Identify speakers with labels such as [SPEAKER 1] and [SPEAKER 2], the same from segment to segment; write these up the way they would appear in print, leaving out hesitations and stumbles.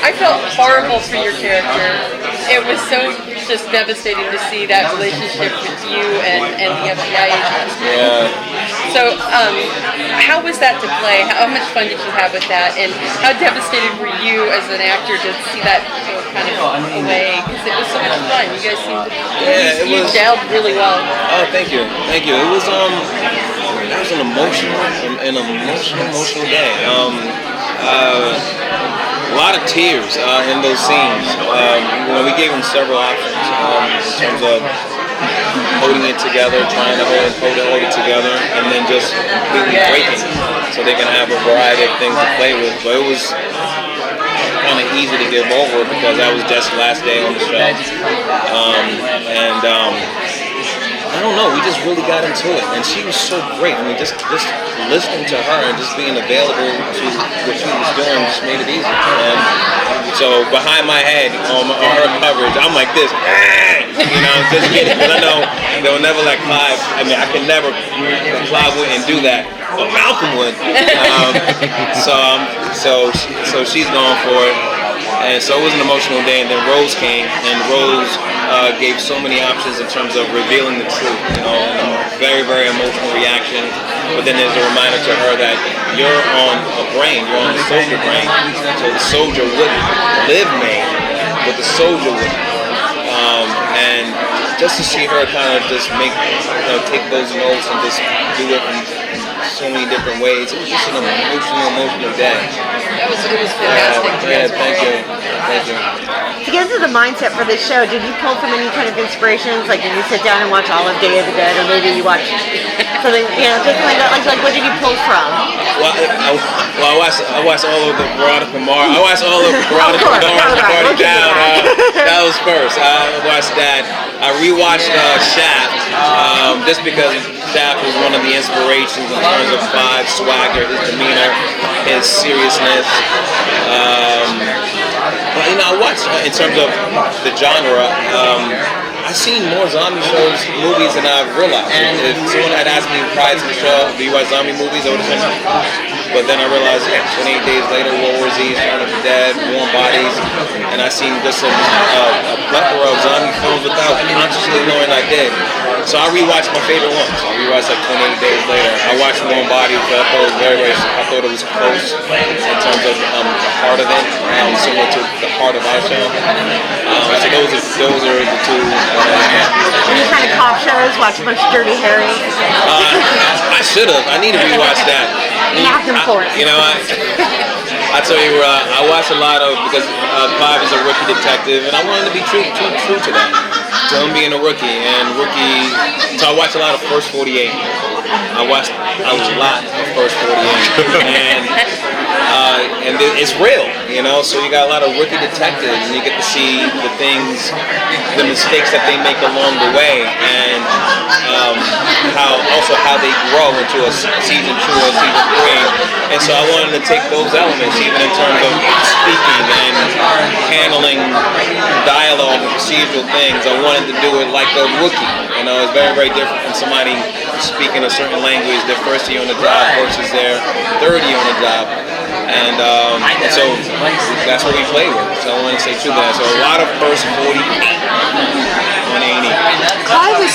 [SPEAKER 1] I felt horrible for your character. It was so just devastating to see that relationship with you and the FBI agent.
[SPEAKER 2] Yeah.
[SPEAKER 1] So, how was that to play? How much fun did you have with that? And how devastated were you as an actor to see that go kind of away? Because it was so much fun. You guys seemed you gelled really well.
[SPEAKER 2] Oh, thank you. It was that was an emotional day. A lot of tears in those scenes. We gave them several options in terms of holding it together, trying to hold it together, and then just completely breaking, so they can have a variety of things to play with. But it was kind of easy to give over because that was just the last day on the show, I don't know, we just really got into it, and she was so great. I mean, just listening to her and just being available to what she was doing just made it easy. And so behind my head on her coverage, I'm like this, just kidding, because I know they'll never let Clive. I mean, I can never. Clive wouldn't do that, but Malcolm would. So she's going for it. And so it was an emotional day, and then Rose came, and Rose gave so many options in terms of revealing the truth, very, very emotional reaction. But then there's a reminder to her that you're on a brain, you're on a soldier brain, so the soldier wouldn't live Maine, but the soldier wouldn't. And just to see her kind of just take those notes and just do it in so many different ways, it was just an emotional day.
[SPEAKER 1] It was fantastic.
[SPEAKER 2] Thank you.
[SPEAKER 3] To get into the mindset for this show, did you pull from any kind of inspirations? Like, did you sit down and watch all of Day of the Dead, or maybe you watched something, just like that? Like, what did you pull from?
[SPEAKER 2] Well, I watched all of the Veronica Mars. I watched all of Veronica Mars Party Down. That was first. I watched that. I rewatched Shaft, just because Shaft was one of the inspirations in terms of Clive's swagger, his demeanor, his seriousness. But I watched in terms of the genre. I've seen more zombie movies than I've realized. If someone had asked me prior to the show, do you watch zombie movies, I would have said, but then I realized 28 days later, World War Z, Shaun of the Dead, Warm Bodies, and I seen just a plethora of zombie films without consciously knowing I did. So I rewatched my favorite ones. I rewatched like 28 days later. I watched Warm Bodies, but I thought it was I thought it was close in terms of the heart of it, similar to the heart of our show. So those are the two.
[SPEAKER 3] Any kind of cop shows? Watch a bunch of Dirty Harry?
[SPEAKER 2] I should have. I need to rewatch that.
[SPEAKER 3] Knock them for it.
[SPEAKER 2] I tell you, I watch a lot of, because Clive is a rookie detective, and I wanted to be true to that, to him being a rookie. So I watch a lot of First 48. I watched a lot of First 48, and it's real, So you got a lot of rookie detectives, and you get to see the things, the mistakes that they make along the way, and how they grow into a season 2 or season 3. And so I wanted to take those elements, even in terms of speaking and handling dialogue and procedural things. I wanted to do it like a rookie. It's very, very different from somebody speaking a certain language their first year on the job versus their third year on the job. And so that's what we play with. So I want to say to that. So a lot of First 48 on A&E.
[SPEAKER 4] Clive is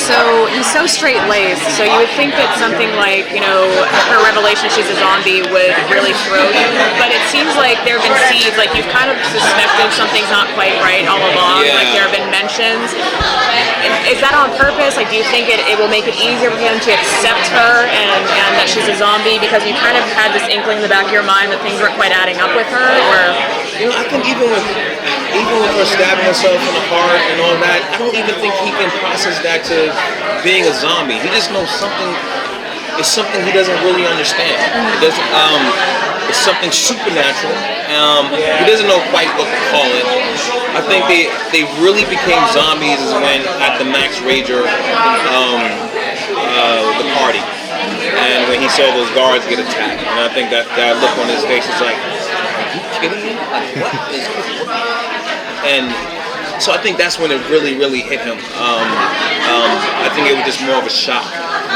[SPEAKER 4] he's so straight-laced, so you would think that something like, her revelation she's a zombie would really throw you, but it seems like there have been seeds, like you've kind of suspected something's not quite right all along, like there have been mentions. Is that on purpose? Like, do you think it will make it easier for him to accept her and that she's a zombie, because you kind of had this inkling in the back of your mind that things weren't quite adding up with her, or?
[SPEAKER 2] I think even with her stabbing herself in the heart and all that, I don't even think he can process that to being a zombie. He just knows something. It's something he doesn't really understand. It's something supernatural. He doesn't know quite what to call it. I think they really became zombies is when at the Max Rager, the party, and when he saw those guards get attacked. And I think that look on his face is like, are you kidding me? Like, what is this? And so I think that's when it really, really hit him. I think it was just more of a shock,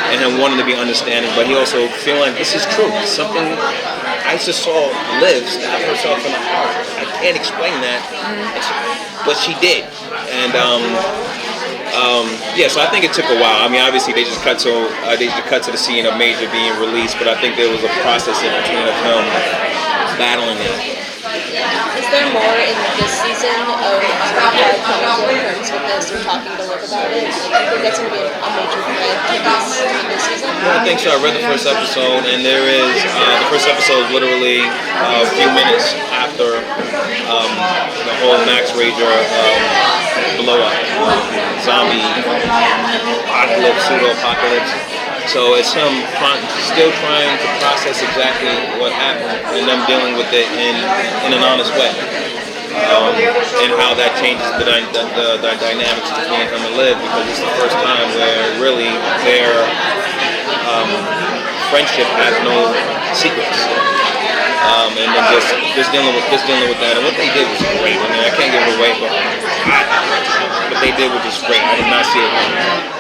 [SPEAKER 2] and him wanting to be understanding, but he also feeling like this is true. Something I just saw Liv stab herself in the heart. I can't explain that, but she did, and yeah. So I think it took a while. I mean, obviously they just cut to the scene of Major being released, but I think there was a process in between of him battling it.
[SPEAKER 5] Is there more in this season of coming to terms with this or talking to Liv about it? I think that's going to be a major thread in this season.
[SPEAKER 2] I think so. I read the first episode, and there is the first episode is literally a few minutes after the whole Max Rager blow up, zombie apocalypse, pseudo apocalypse. So it's him still trying to process exactly what happened, and them dealing with it in an honest way, and how that changes the dynamics between him and Liv, because it's the first time where really their friendship has no secrets, and then just dealing with that. And what they did was great. I mean, I can't give it away, but what they did was just great. I did not see it coming.